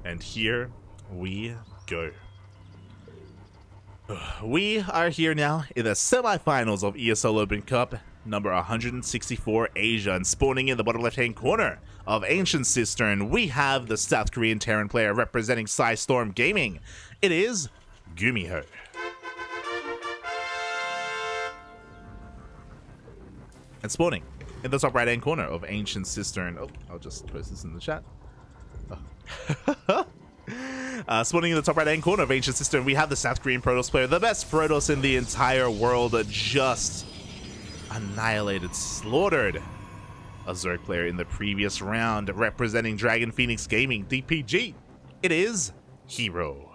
And here we go. We are here now in the semifinals of ESL Open Cup number 164 Asia, and spawning in the bottom left hand corner of Ancient Cistern, we have the South Korean Terran player representing Storm Gaming. It is GuMiho. And spawning in the top right hand corner of Ancient Cistern. Oh, I'll just post this in the chat. Oh. Spawning in the top right hand corner of Ancient Cistern, we have the South Korean Protoss player, the best Protoss in the entire world, just annihilated, slaughtered a Zerg player in the previous round, representing Dragon Phoenix Gaming DPG. It is herO.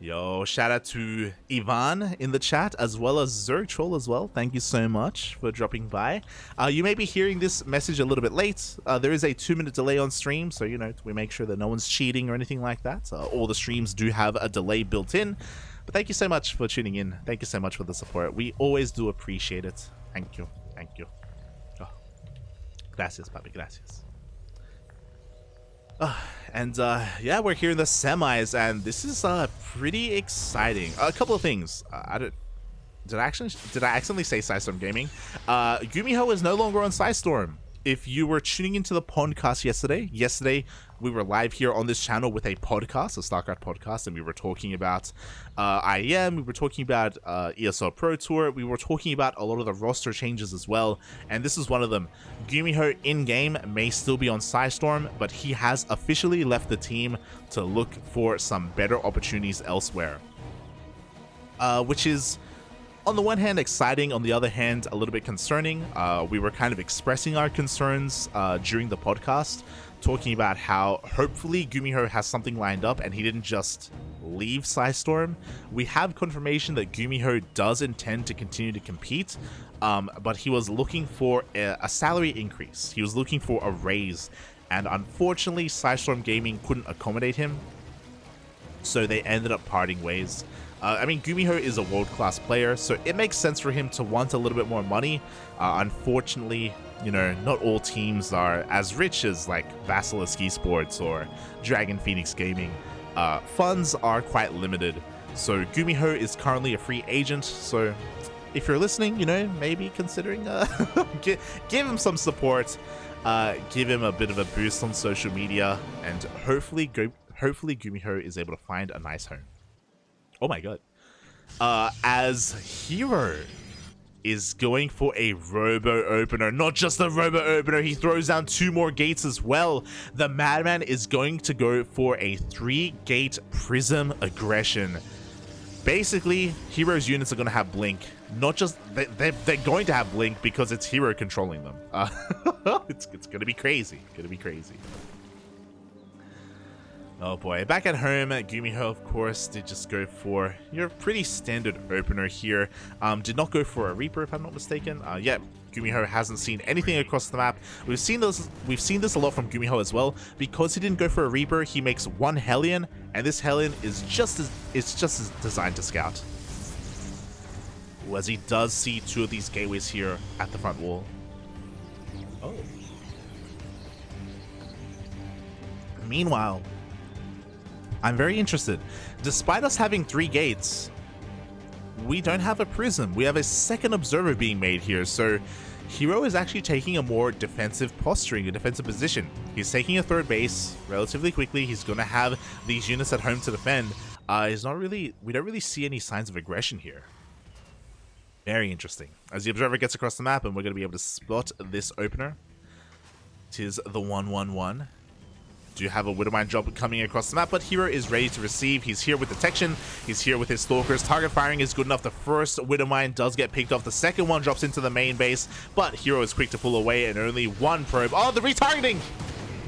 Yo, shout out to Ivan in the chat, as well as Zerg Troll as well. Thank you so much for dropping by. You may be hearing this message a little bit late. There is a 2-minute delay on stream, so, you know, we make sure that no one's cheating or anything like that. All the streams do have a delay built in. But thank you so much for tuning in. Thank you so much for the support. We always do appreciate it. Thank you. Thank you. Oh. Gracias, papi. Gracias. Yeah, we're here in the semis, and this is pretty exciting. A couple of things. Did I accidentally say Storm Gaming? GuMiho is no longer on Storm. If you were tuning into the podcast yesterday we were live here on this channel with a podcast, a StarCraft podcast, and we were talking about IEM, we were talking about ESL Pro Tour, we were talking about a lot of the roster changes as well, and this is one of them. GuMiho in-game may still be on Storm, but he has officially left the team to look for some better opportunities elsewhere. Which is, on the one hand, exciting, on the other hand, a little bit concerning. We were kind of expressing our concerns during the podcast, talking about how hopefully GuMiho has something lined up and he didn't just leave Storm. We have confirmation that GuMiho does intend to continue to compete, but he was looking for a salary increase. He was looking for a raise, and unfortunately Storm Gaming couldn't accommodate him, so they ended up parting ways. I mean, GuMiho is a world-class player, so it makes sense for him to want a little bit more money. Unfortunately, you know, not all teams are as rich as like Basilisk Esports or Dragon Phoenix Gaming. Funds are quite limited, so GuMiho is currently a free agent. So if you're listening, you know, maybe considering give him some support, give him a bit of a boost on social media, and hopefully GuMiho is able to find a nice home. Oh my god. As herO is going for a robo opener, not just a robo opener, he throws down 2 more gates as well. The Madman is going to go for a 3-gate Prism Aggression. Basically, herO's units are going to have Blink. Not just, they're going to have Blink because it's herO controlling them. It's going to be crazy. Going to be crazy. Oh boy, back at home, GuMiho, of course, did just go for your pretty standard opener here. Did not go for a Reaper, if I'm not mistaken. Yeah, GuMiho hasn't seen anything across the map. We've seen this a lot from GuMiho as well. Because he didn't go for a Reaper, he makes 1 Hellion, and this Hellion is just as designed to scout. Ooh, as he does see 2 of these gateways here at the front wall. Oh. Meanwhile, I'm very interested. Despite us having 3 gates, we don't have a prism. We have a second observer being made here. So herO is actually taking a more defensive posturing, a defensive position. He's taking a 3rd base relatively quickly. He's going to have these units at home to defend. We don't really see any signs of aggression here. Very interesting. As the observer gets across the map, and we're going to be able to spot this opener. It is the 1-1-1. Do have a Widowmine drop coming across the map, but herO is ready to receive. He's here with detection. He's here with his Stalkers. Target firing is good enough. The first Widowmine does get picked off. The second one drops into the main base, but herO is quick to pull away, and only 1 probe. Oh, the retargeting!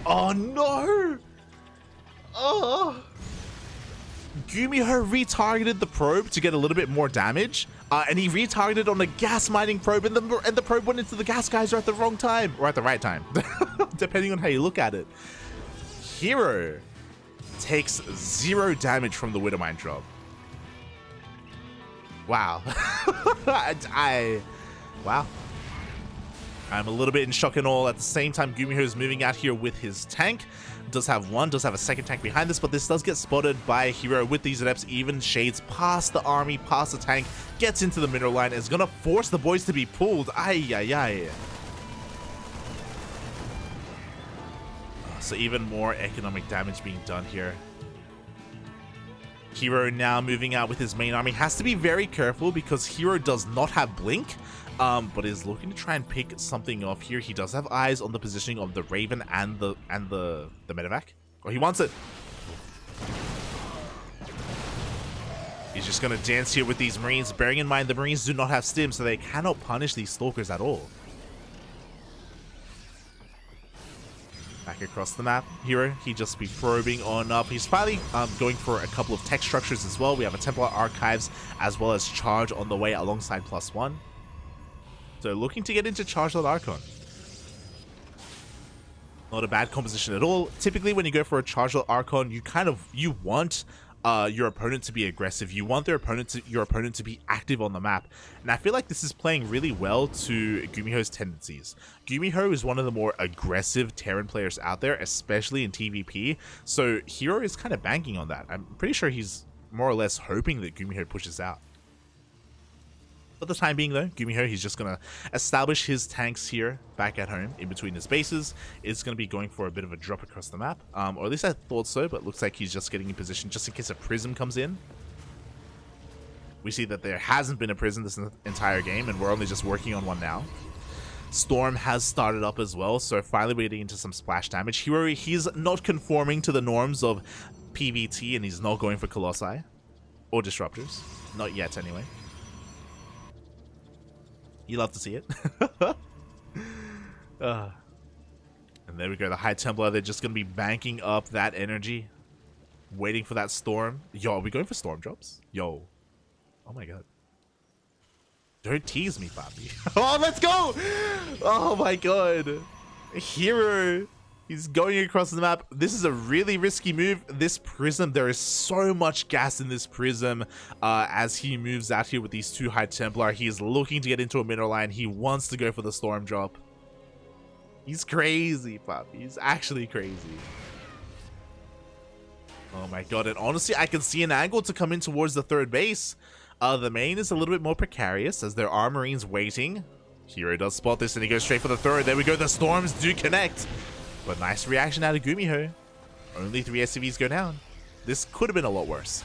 Oh, no! Oh! GuMiho retargeted the probe to get a little bit more damage, and he retargeted on a gas mining probe, and the probe went into the gas geyser at the wrong time, or at the right time, depending on how you look at it. herO takes 0 damage from the Widowmine drop. Wow. Wow. I'm a little bit in shock and awe. At the same time, GuMiho is moving out here with his tank. Does have a second tank behind this, but this does get spotted by herO with these adepts. Even shades past the army, past the tank, gets into the middle line, is gonna force the boys to be pulled. Ay. So even more economic damage being done here. herO now moving out with his main army. Has to be very careful because herO does not have blink. But is looking to try and pick something off here. He does have eyes on the positioning of the Raven and the medevac. Oh, he wants it. He's just gonna dance here with these Marines, bearing in mind the Marines do not have stim, so they cannot punish these Stalkers at all. Back across the map, herO, he just be probing on up. He's finally going for a couple of tech structures as well. We have a Templar Archives as well as Charge on the way alongside +1. So looking to get into Charge.Archon. Not a bad composition at all. Typically when you go for a Charge.Archon, you want your opponent to be aggressive. You want your opponent to be active on the map. And I feel like this is playing really well to GuMiho's tendencies. GuMiho is one of the more aggressive Terran players out there, especially in TvP. So herO is kind of banking on that. I'm pretty sure he's more or less hoping that GuMiho pushes out. For the time being though, GuMiho, he's just going to establish his tanks here back at home in between his bases. It's going to be going for a bit of a drop across the map. Or at least I thought so, but looks like he's just getting in position just in case a prism comes in. We see that there hasn't been a prism this entire game, and we're only just working on one now. Storm has started up as well, so finally we're getting into some splash damage. herO, he's not conforming to the norms of PvT, and he's not going for Colossi or Disruptors. Not yet, anyway. You love to see it. And there we go. The High Templar, they're just going to be banking up that energy. Waiting for that storm. Yo, are we going for storm drops? Yo. Oh my god. Don't tease me, Bobby. Oh, let's go! Oh my god. herO. He's going across the map. This is a really risky move. This prism, there is so much gas in this prism as he moves out here with these two High Templar. He is looking to get into a middle line. He wants to go for the storm drop. He's crazy, Puppy. He's actually crazy. Oh my god. And honestly, I can see an angle to come in towards the third base. The main is a little bit more precarious as there are Marines waiting. herO does spot this and he goes straight for the third. There we go. The storms do connect. But nice reaction out of GuMiho. Only 3 SCVs go down. This could have been a lot worse.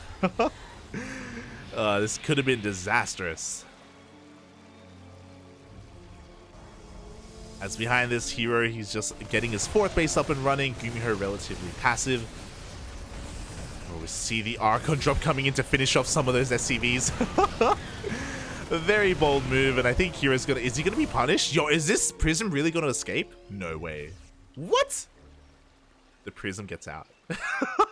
This could have been disastrous. As behind this herO, he's just getting his 4th base up and running. GuMiho relatively passive. Oh, we see the Archon drop coming in to finish off some of those SCVs. A very bold move, and I think hero's gonna... Is he gonna be punished? Yo, is this prism really gonna escape? No way. What? The prism gets out.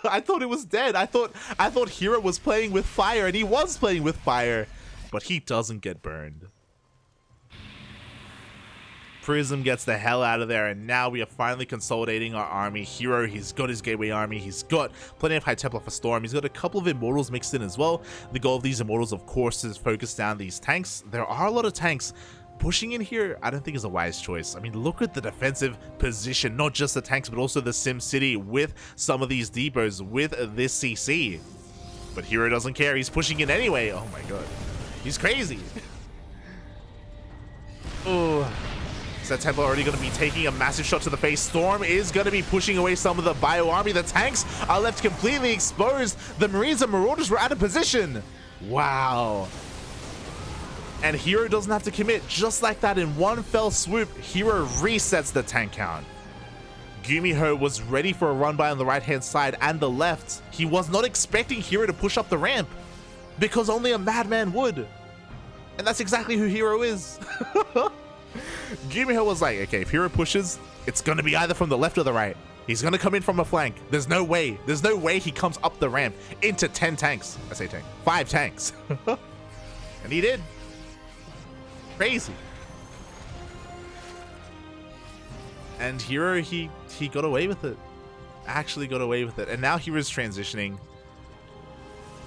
I thought it was dead. I thought herO was playing with fire, and he was playing with fire, but he doesn't get burned. Prism gets the hell out of there, and now we are finally consolidating our army. herO, he's got his Gateway army. He's got plenty of High Templar for Storm. He's got a couple of Immortals mixed in as well. The goal of these Immortals, of course, is focus down these tanks. There are a lot of tanks. Pushing in here, I don't think is a wise choice. I mean, look at the defensive position, not just the tanks, but also the Sim City with some of these depots, with this CC. But herO doesn't care. He's pushing in anyway. Oh my god. He's crazy. Oh. Is that Templar already going to be taking a massive shot to the face? Storm is going to be pushing away some of the Bio army. The tanks are left completely exposed. The Marines and Marauders were out of position. Wow. And herO doesn't have to commit. Just like that, in one fell swoop, herO resets the tank count. GuMiho was ready for a run by on the right-hand side and the left. He was not expecting herO to push up the ramp because only a madman would. And that's exactly who herO is. GuMiho was like, okay, if herO pushes, it's going to be either from the left or the right. He's going to come in from a flank. There's no way. There's no way he comes up the ramp into 10 tanks. I say 10. 5 tanks. And he did. Crazy. And herO, he got away with it. Actually got away with it. And now hero's transitioning.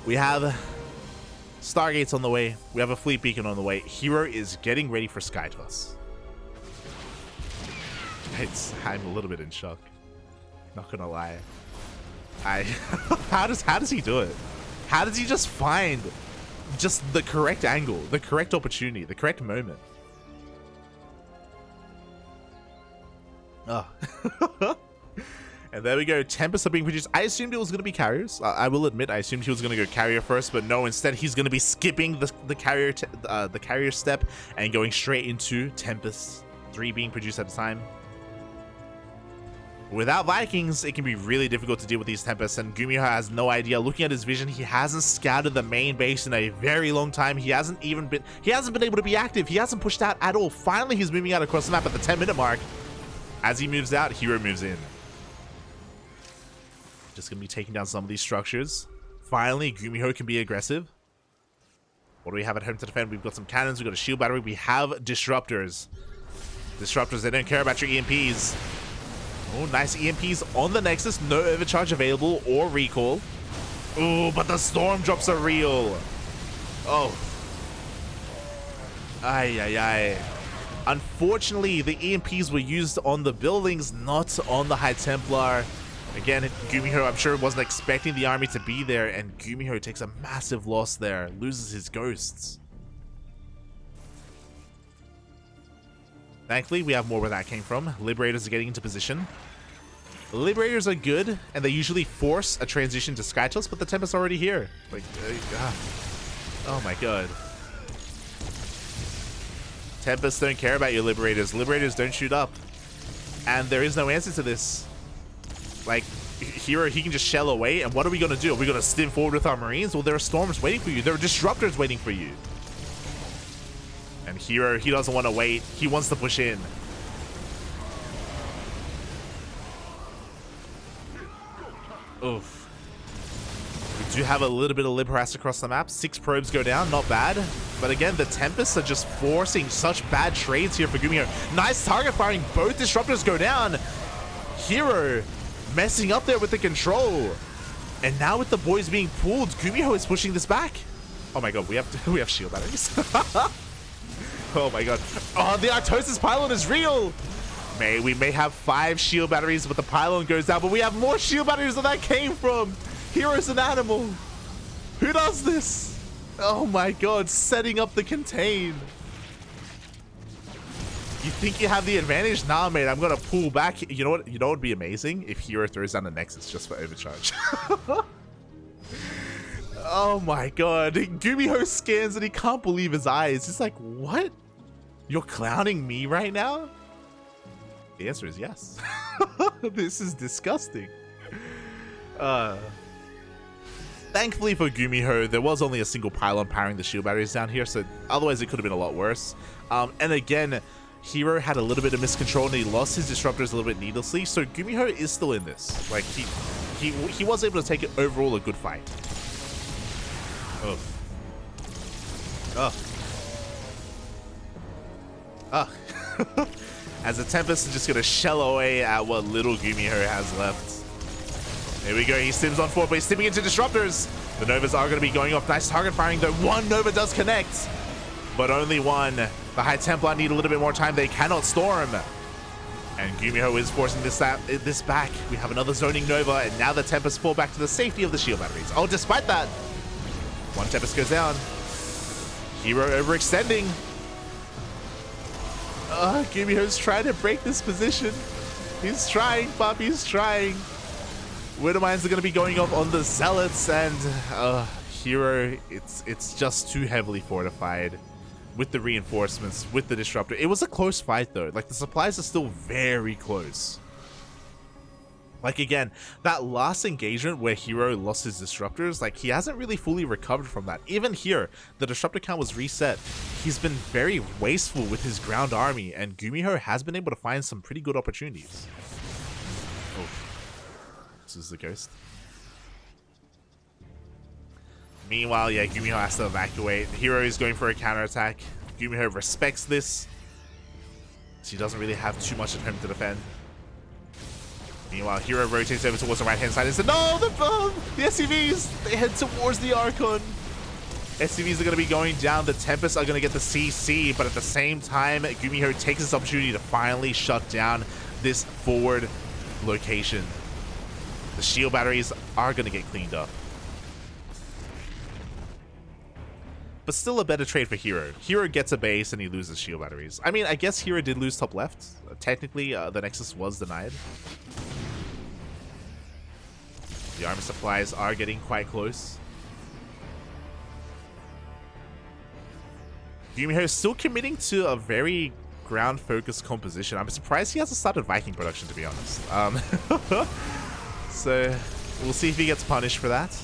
We have Stargates on the way. We have a fleet beacon on the way. herO is getting ready for Sky Toss. I'm a little bit in shock. Not gonna lie. How does he do it? How does he just find just the correct angle, the correct opportunity, the correct moment? Oh. And there we go. Tempest are being produced. I assumed it was going to be carriers. I will admit, I assumed he was going to go carrier first, but no. Instead, he's going to be skipping the carrier step and going straight into Tempest. 3 being produced at a time. Without Vikings, it can be really difficult to deal with these Tempests, and GuMiho has no idea. Looking at his vision, he hasn't scouted the main base in a very long time. He hasn't been able to be active. He hasn't pushed out at all. Finally, he's moving out across the map at the 10-minute mark. As he moves out, herO moves in. Just gonna be taking down some of these structures. Finally, GuMiho can be aggressive. What do we have at home to defend? We've got some cannons, we've got a shield battery, we have disruptors. Disruptors, they don't care about your EMPs. Oh, nice EMPs on the Nexus. No overcharge available or recall. Oh, but the storm drops are real. Oh. Ay, ay, ay. Unfortunately, the EMPs were used on the buildings, not on the High Templar. Again, GuMiho, I'm sure, wasn't expecting the army to be there, and GuMiho takes a massive loss there, loses his ghosts. Thankfully, we have more where that came from. Liberators are getting into position. Liberators are good, and they usually force a transition to Skytoss, but the Tempest's already here. Like, oh my god. Tempests don't care about your Liberators. Liberators don't shoot up. And there is no answer to this. Like, herO, he can just shell away, and what are we going to do? Are we going to stim forward with our Marines? Well, there are Storms waiting for you. There are Disruptors waiting for you. And herO, he doesn't want to wait. He wants to push in. Oof. We do have a little bit of Lib harass across the map. 6 probes go down, not bad. But again, the Tempests are just forcing such bad trades here for GuMiho. Nice target firing. Both Disruptors go down. herO messing up there with the control. And now with the boys being pulled, GuMiho is pushing this back. Oh my god, we have shield batteries. Oh my god. Oh, the Arctosis pylon is real. We may have 5 shield batteries, but the pylon goes down. But we have more shield batteries where that came from. herO's an animal. Who does this? Oh my god, setting up the contain. You think you have the advantage? Nah, mate, I'm gonna pull back. You know what? You know what would be amazing? If herO throws down the Nexus just for overcharge. Oh my god. GuMiho scans and he can't believe his eyes. He's like, what? You're clowning me right now? The answer is yes. This is disgusting. Thankfully for GuMiho, there was only a single pylon powering the shield batteries down here, so otherwise it could have been a lot worse. And again, herO had a little bit of miscontrol and he lost his disruptors a little bit needlessly, so GuMiho is still in this. Like, he was able to take it overall a good fight. Oh. Oh. Oh. As the Tempest is just gonna shell away at what little GuMiho has left. There we go, he stims on forward, but he's stimming into disruptors. The Novas are gonna be going off. Nice target firing though. One Nova does connect, but only one. The High Templar need a little bit more time. They cannot storm. And GuMiho is forcing this back. We have another zoning Nova, and now the Tempest fall back to the safety of the shield batteries. Oh, despite that, one Tempest goes down. herO overextending. GuMiho's trying to break this position. He's trying, Bob, he's trying. Widowmines are going to be going off on the Zealots, and herO, it's just too heavily fortified with the reinforcements, with the Disruptor. It was a close fight, though. Like, the supplies are still very close. Like, again, that last engagement where herO lost his Disruptors, like, he hasn't really fully recovered from that. Even here, the Disruptor count was reset. He's been very wasteful with his ground army, and GuMiho has been able to find some pretty good opportunities. Oh. This is the Ghost. Meanwhile, yeah, GuMiho has to evacuate. herO is going for a counterattack. GuMiho respects this, so he doesn't really have too much at home to defend. Meanwhile, herO rotates over towards the right-hand side and says, no, the SCVs, they head towards the Archon. SCVs are going to be going down. The Tempests are going to get the CC, but at the same time, GuMiho takes this opportunity to finally shut down this forward location. The shield batteries are going to get cleaned up. But still a better trade for herO. herO gets a base and he loses shield batteries. I mean, I guess herO did lose top left. Technically, the Nexus was denied. The armor supplies are getting quite close. GuMiho is still committing to a very ground-focused composition. I'm surprised he hasn't started Viking production, to be honest. So, we'll see if he gets punished for that.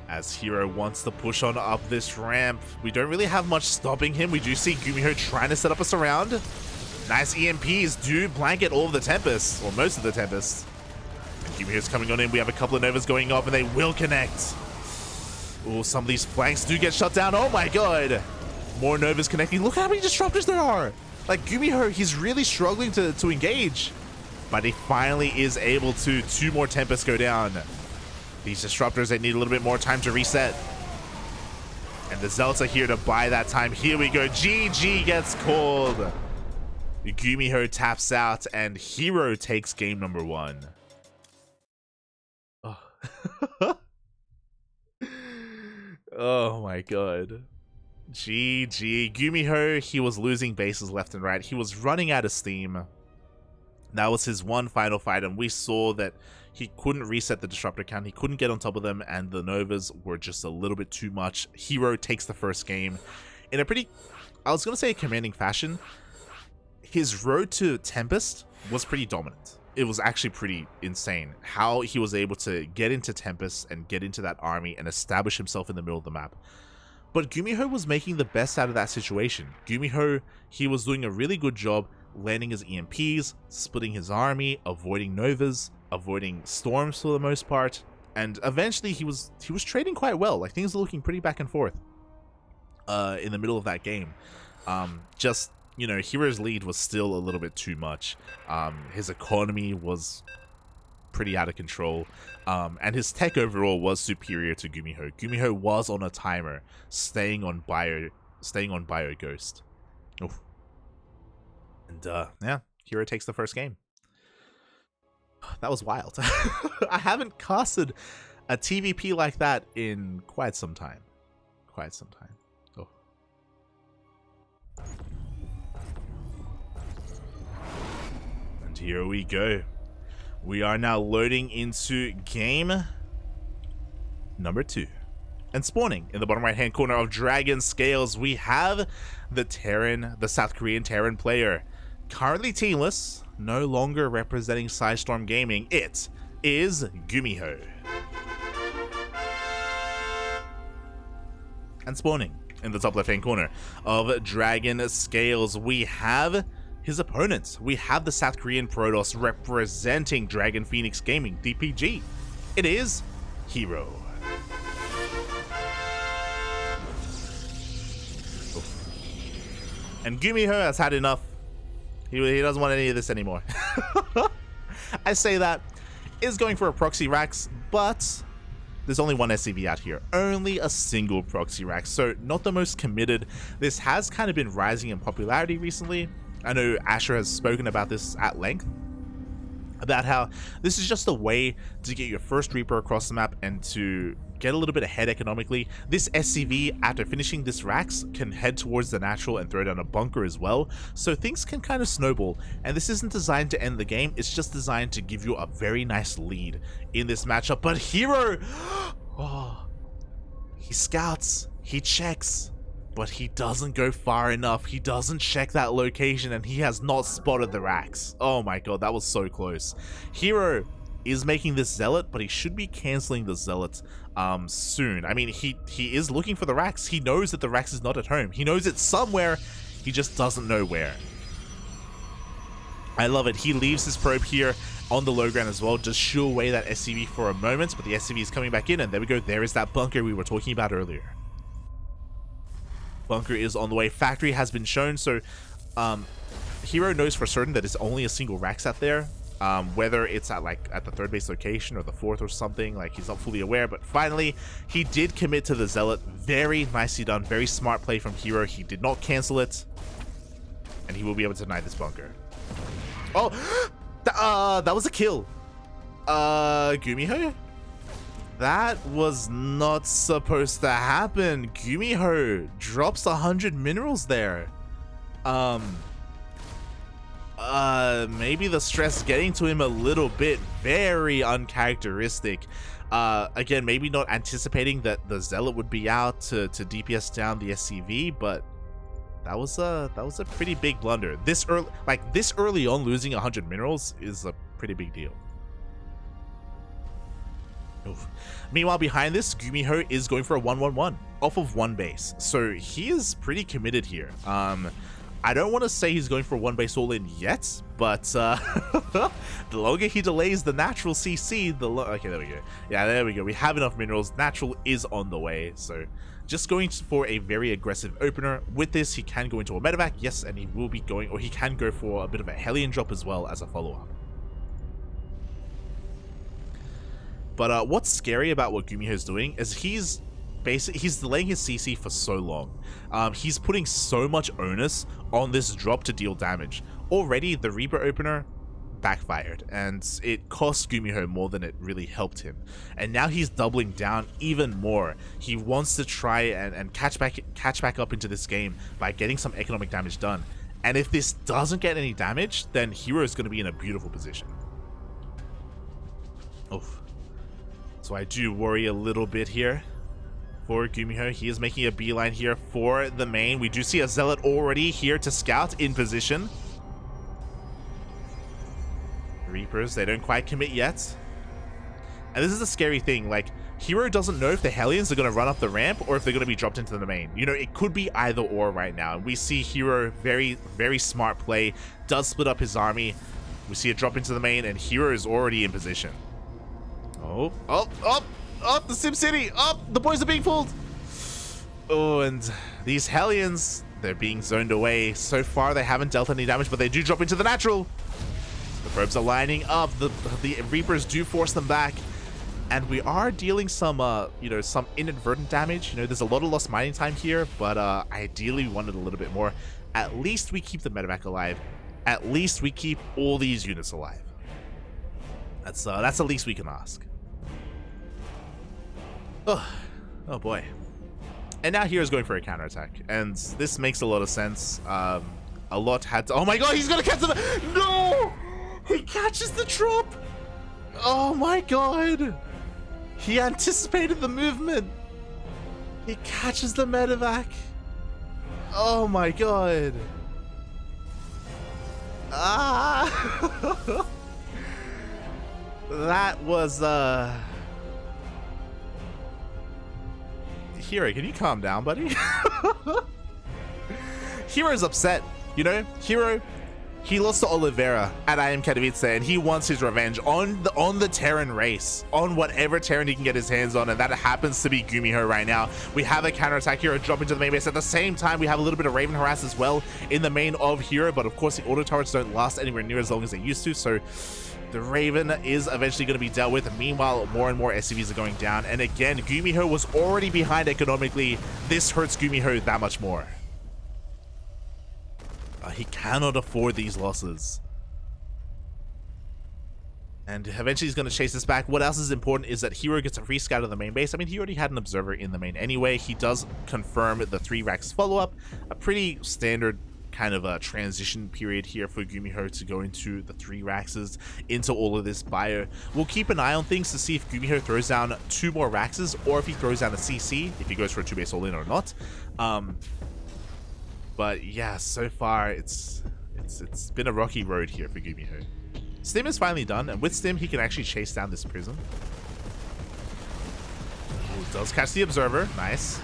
As herO wants to push on up this ramp. We don't really have much stopping him. We do see GuMiho trying to set up a surround. Nice EMPs do blanket all of the Tempests, or most of the Tempests. And GuMiho's coming on in. We have a couple of Novas going off, and they will connect. Oh, some of these flanks do get shut down. Oh my god. More Novas connecting. Look how many disruptors there are. Like, GuMiho, he's really struggling to engage. But he finally is able to. 2 more Tempests go down. These disruptors, they need a little bit more time to reset. And the Zealots are here to buy that time. Here we go. GG gets called. GuMiho taps out, and herO takes game number 1. Oh. Oh my god. GG. GuMiho, he was losing bases left and right. He was running out of steam. That was his one final fight, and we saw that he couldn't reset the disruptor count. He couldn't get on top of them, and the Novas were just a little bit too much. herO takes the first game in a pretty, I was going to say, a commanding fashion. His road to Tempest was pretty dominant. It was actually pretty insane how he was able to get into Tempest and get into that army and establish himself in the middle of the map. But GuMiho was making the best out of that situation. GuMiho, he was doing a really good job landing his EMPs, splitting his army, avoiding Novas, avoiding storms for the most part, and eventually he was trading quite well. Like, things are looking pretty back and forth in the middle of that game. Just, you know, herO's lead was still a little bit too much. His economy was pretty out of control, and his tech overall was superior to GuMiho. GuMiho was on a timer, staying on Bio Ghost. Oof. And yeah, herO takes the first game. That was wild. I haven't casted a TvP like that in quite some time. Oh. And here we go. We are now loading into game number 2. And spawning in the bottom right hand corner of Dragon Scales, we have the South Korean Terran player. Currently teamless, no longer representing Psystorm Gaming. It is GuMiho. And spawning in the top left hand corner of Dragon Scales, we have his opponent. We have the South Korean Protoss representing Dragon Phoenix Gaming, DPG. It is herO. And GuMiho has had enough. He doesn't want any of this anymore. I say that is going for a proxy Rax, but there's only one SCV out here. Only a single proxy Rax, so not the most committed. This has kind of been rising in popularity recently. I know Asher has spoken about this at length, about how this is just a way to get your first Reaper across the map and to get a little bit ahead economically. This SCV, after finishing this Rax, can head towards the natural and throw down a bunker as well, so things can kind of snowball. And this isn't designed to end the game, it's just designed to give you a very nice lead in this matchup. But herO, oh, he scouts, he checks, but he doesn't go far enough. He doesn't check that location, and he has not spotted the Rax. Oh my god, that was so close. herO is making this Zealot, but he should be canceling the Zealot soon. I mean, he is looking for the Rax. He knows that the Rax is not at home. He knows it's somewhere, he just doesn't know where. I love it. He leaves his probe here on the low ground as well, just shoo away that SCV for a moment, but the SCV is coming back in, and there we go. There is that bunker we were talking about earlier. Bunker is on the way. Factory has been shown, so herO knows for certain that it's only a single Rax out there. Whether it's at the 3rd base location or the 4th or something, like, he's not fully aware. But finally, he did commit to the Zealot. Very nicely done. Very smart play from herO. He did not cancel it. and he will be able to deny this bunker. Oh, that was a kill. GuMiho? That was not supposed to happen. GuMiho drops 100 minerals there. Maybe the stress getting to him a little bit. Very uncharacteristic. Again, maybe not anticipating that the Zealot would be out to DPS down the SCV, but that was a pretty big blunder. This early on, losing 100 minerals is a pretty big deal. Oof. Meanwhile, behind this, GuMiho is going for a 1-1-1 off of one base, so he is pretty committed here. I don't want to say he's going for one base all in yet, but the longer he delays the natural CC, okay, there we go. Yeah, there we go. We have enough minerals. Natural is on the way, so just going for a very aggressive opener. With this, he can go into a medevac, yes, and he will be going, or he can go for a bit of a Hellion drop as well as a follow-up. But what's scary about what GuMiho is doing is he's delaying his CC for so long. He's putting so much onus on this drop to deal damage. Already, the Reaper opener backfired, and it cost GuMiho more than it really helped him. And now he's doubling down even more. He wants to try and catch back up into this game by getting some economic damage done. And if this doesn't get any damage, then herO is going to be in a beautiful position. Oof. So I do worry a little bit here for GuMiho. He is making a beeline here for the main. We do see a Zealot already here to scout in position. Reapers, they don't quite commit yet. And this is a scary thing. Like, herO doesn't know if the Hellions are going to run up the ramp or if they're going to be dropped into the main. You know, it could be either or right now. We see herO, very, very smart play, does split up his army. We see it drop into the main, and herO is already in position. Oh, the Sim City. Oh, the boys are being pulled. Oh, and these Hellions, they're being zoned away. So far, they haven't dealt any damage, but they do drop into the natural. The probes are lining up. The Reapers do force them back. And we are dealing some, some inadvertent damage. You know, there's a lot of lost mining time here, but ideally we wanted a little bit more. At least we keep the medevac alive. At least we keep all these units alive. That's the least we can ask. Oh boy. And now hero's going for a counterattack, and this makes a lot of sense. A lot had to— oh my god, he's gonna catch the— no! He catches the drop! Oh my god! He anticipated the movement! He catches the medevac! Oh my god! Ah! That was, herO, can you calm down, buddy? herO's upset, you know? herO, he lost to Oliveira at IM Katowice, and he wants his revenge on the Terran race, on whatever Terran he can get his hands on, and that happens to be GuMiho right now. We have a counterattack here, a drop into the main base. At the same time, we have a little bit of Raven harass as well in the main of herO, but of course the auto turrets don't last anywhere near as long as they used to, so the Raven is eventually going to be dealt with. Meanwhile, more and more SCVs are going down. And again, GuMiho was already behind economically. This hurts GuMiho that much more. He cannot afford these losses. And eventually he's going to chase this back. What else is important is that herO gets a free scout of the main base. I mean, he already had an observer in the main anyway. He does confirm the 3 racks follow-up. A pretty standard kind of a transition period here for GuMiho to go into the 3 Raxes, into all of this bio. We'll keep an eye on things to see if GuMiho throws down 2 more Raxes, or if he throws down a CC, if he goes for a 2-base all-in or not. But yeah, so far it's been a rocky road here for GuMiho. Stim is finally done, and with Stim he can actually chase down this prison. Ooh, does catch the observer, nice.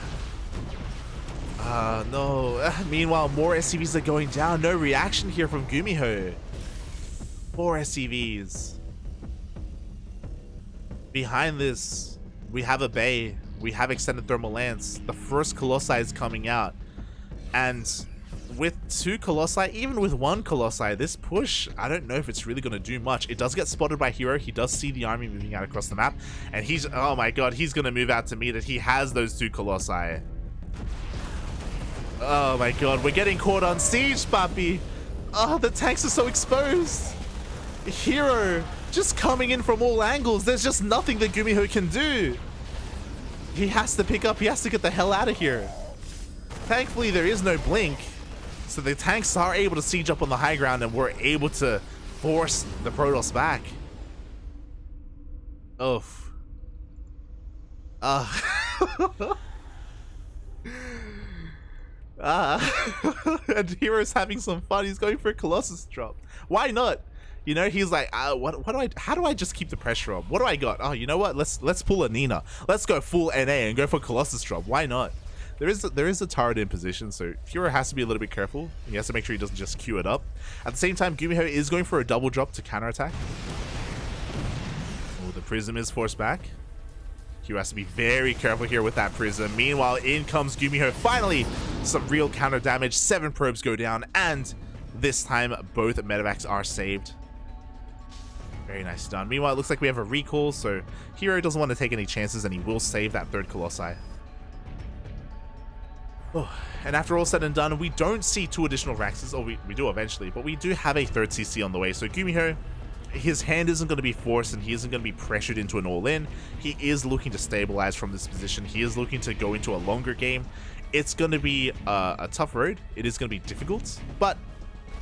No. Meanwhile, more SCVs are going down. No reaction here from GuMiho. 4 SCVs. Behind this, we have a Bay. We have Extended Thermal Lance. The first Colossi is coming out. And with 2 Colossi, even with 1 Colossi, this push, I don't know if it's really going to do much. It does get spotted by herO. He does see the army moving out across the map. And he's— oh my god, he's going to move out to meet it. He has those 2 Colossi. Oh my god, we're getting caught on siege, papi. Oh, the tanks are so exposed. herO just coming in from all angles. There's just nothing that GuMiho can do. He has to pick up. He has to get the hell out of here. Thankfully, there is no blink. So the tanks are able to siege up on the high ground and we're able to force the Protoss back. Oof. And herO's having some fun. He's going for a Colossus drop. Why not? You know, he's like, how do I just keep the pressure on? What do I got? Oh, you know what? Let's pull a Nina. Let's go full NA and go for Colossus drop. Why not? There is a turret in position, so herO has to be a little bit careful. He has to make sure he doesn't just queue it up. At the same time, GuMiho is going for a double drop to counterattack. Oh, the Prism is forced back. herO has to be very careful here with that Prism. Meanwhile, in comes GuMiho. Finally, some real counter damage. 7 probes go down, and this time both medevacs are saved. Very nice done. Meanwhile, it looks like we have a recall, so herO doesn't want to take any chances, and he will save that third Colossi. Oh, and after all said and done, we don't see 2 additional Raxes, or we do eventually, but we do have a third CC on the way. So GuMiho, his hand isn't going to be forced and he isn't going to be pressured into an all-in. He is looking to stabilize from this position. He is looking to go into a longer game. It's going to be a tough road. It is going to be difficult, but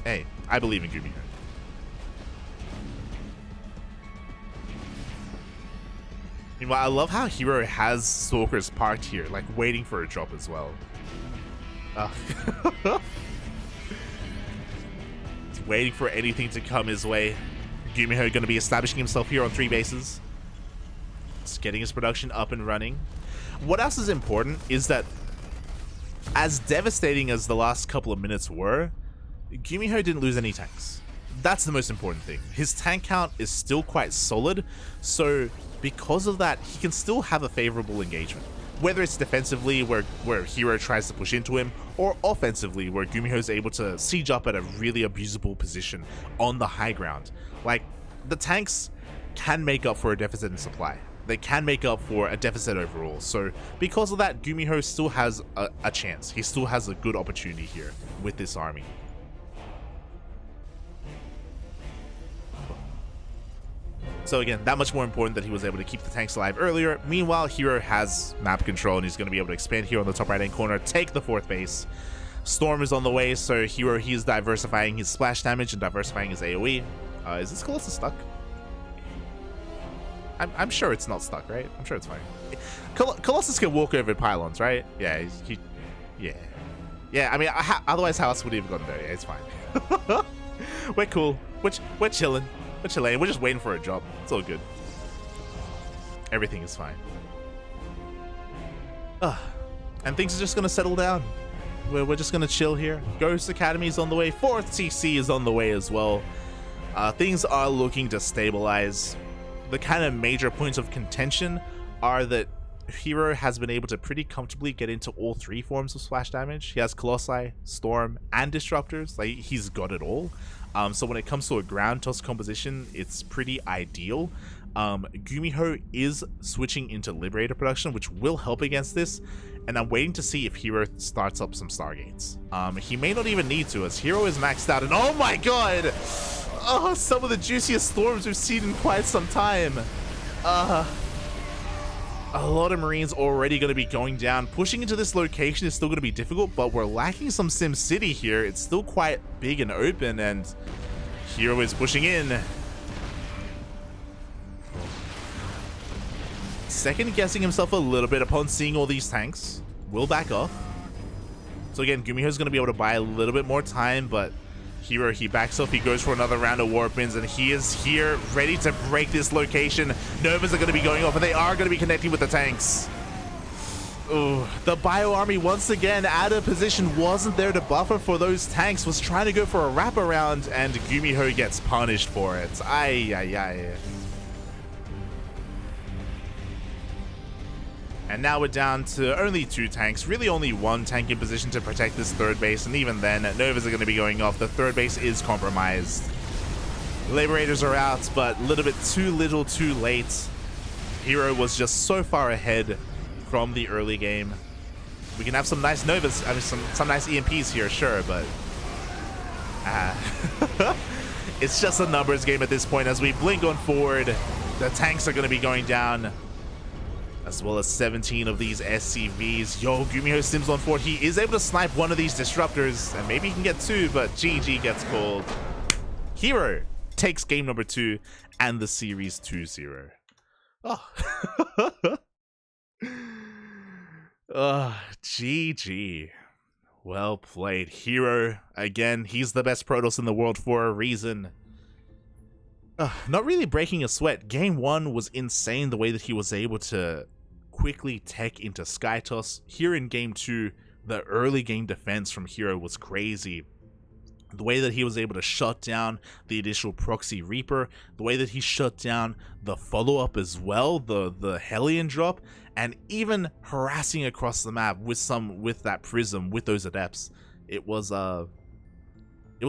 hey, I believe in GuMiho. Meanwhile, I love how herO has Stalkers parked here, like waiting for a drop as well. He's waiting for anything to come his way. GuMiho going to be establishing himself here on 3 bases. Just getting his production up and running. What else is important is that as devastating as the last couple of minutes were, GuMiho didn't lose any tanks. That's the most important thing. His tank count is still quite solid, so because of that, he can still have a favorable engagement. Whether it's defensively, where herO tries to push into him, or offensively, where GuMiho is able to siege up at a really abusable position on the high ground. Like, the tanks can make up for a deficit in supply. They can make up for a deficit overall. So, because of that, GuMiho still has a chance. He still has a good opportunity here with this army. So again, that much more important that he was able to keep the tanks alive earlier. Meanwhile, herO has map control and he's going to be able to expand here on the top right hand corner, take the 4th base. Storm is on the way, so herO, he's diversifying his splash damage and diversifying his AoE. Is this Colossus stuck? I'm sure it's not stuck, right? I'm sure it's fine. Colossus can walk over pylons, right? Yeah, yeah. I mean, otherwise how else would he have gotten there? Yeah, it's fine. We're cool. We're chilling. We're chilling. We're just waiting for a job. It's all good. Everything is fine. And things are just gonna settle down. We're just gonna chill here. Ghost Academy is on the way. 4th CC is on the way as well. Things are looking to stabilize. The kind of major points of contention are that herO has been able to pretty comfortably get into all 3 forms of splash damage. He has Colossi, Storm, and Disruptors. Like, he's got it all. So when it comes to a ground toss composition, it's pretty ideal. GuMiho is switching into Liberator production, which will help against this. And I'm waiting to see if herO starts up some Stargates. He may not even need to, as herO is maxed out. And oh my god! Oh, some of the juiciest storms we've seen in quite some time. A lot of Marines already going to be going down. Pushing into this location is still going to be difficult, but we're lacking some Sim City here. It's still quite big and open, and herO is pushing in. Second guessing himself a little bit upon seeing all these tanks. Will back off. So again, GuMiho is going to be able to buy a little bit more time, but herO, he backs off, he goes for another round of Warpins, and he is here ready to break this location. Novas are going to be going off, and they are going to be connecting with the tanks. Ooh, the Bio Army once again out of position, wasn't there to buffer for those tanks, was trying to go for a wraparound, and GuMiho gets punished for it. Ay. And now we're down to only 2 tanks, really only 1 tank in position to protect this 3rd base, and even then, Novas are going to be going off. The 3rd base is compromised. Liberators are out, but a little bit too little too late. herO was just so far ahead from the early game. We can have some nice Novas, I mean some nice EMPs here, sure, but It's just a numbers game at this point. As we blink on forward, the tanks are going to be going down, as well as 17 of these SCVs. Yo, GuMiho stims on forward. He is able to snipe one of these disruptors, and maybe he can get two, but GG gets called. herO takes game number 2 and the series 2-0. Oh. GG. Well played. herO, again, he's the best Protoss in the world for a reason. Not really breaking a sweat. Game 1 was insane, the way that he was able to quickly tech into SkyToss. Here in Game 2, the early game defense from herO was crazy. The way that he was able to shut down the initial Proxy Reaper, the way that he shut down the follow-up as well, the Hellion drop, and even harassing across the map with that Prism, with those Adepts. It was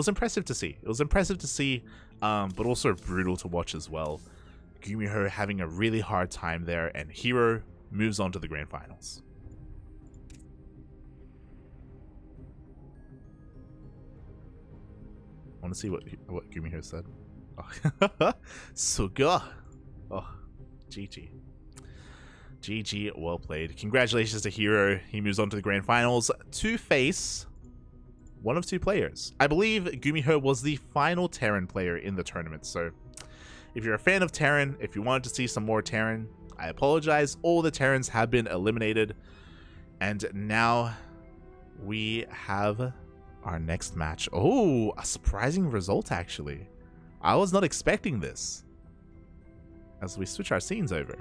impressive to see. It was impressive to see, but also brutal to watch as well. GuMiho having a really hard time there, and herO moves on to the grand finals. I want to see what GuMiho said. Oh. Suga. Oh, GG. GG, well played. Congratulations to herO. He moves on to the grand finals to face one of 2 players. I believe GuMiho was the final Terran player in the tournament, so if you're a fan of Terran, if you wanted to see some more Terran, I apologize. All the Terrans have been eliminated, and now we have our next match. Oh, a surprising result, actually. I was not expecting this. As we switch our scenes over.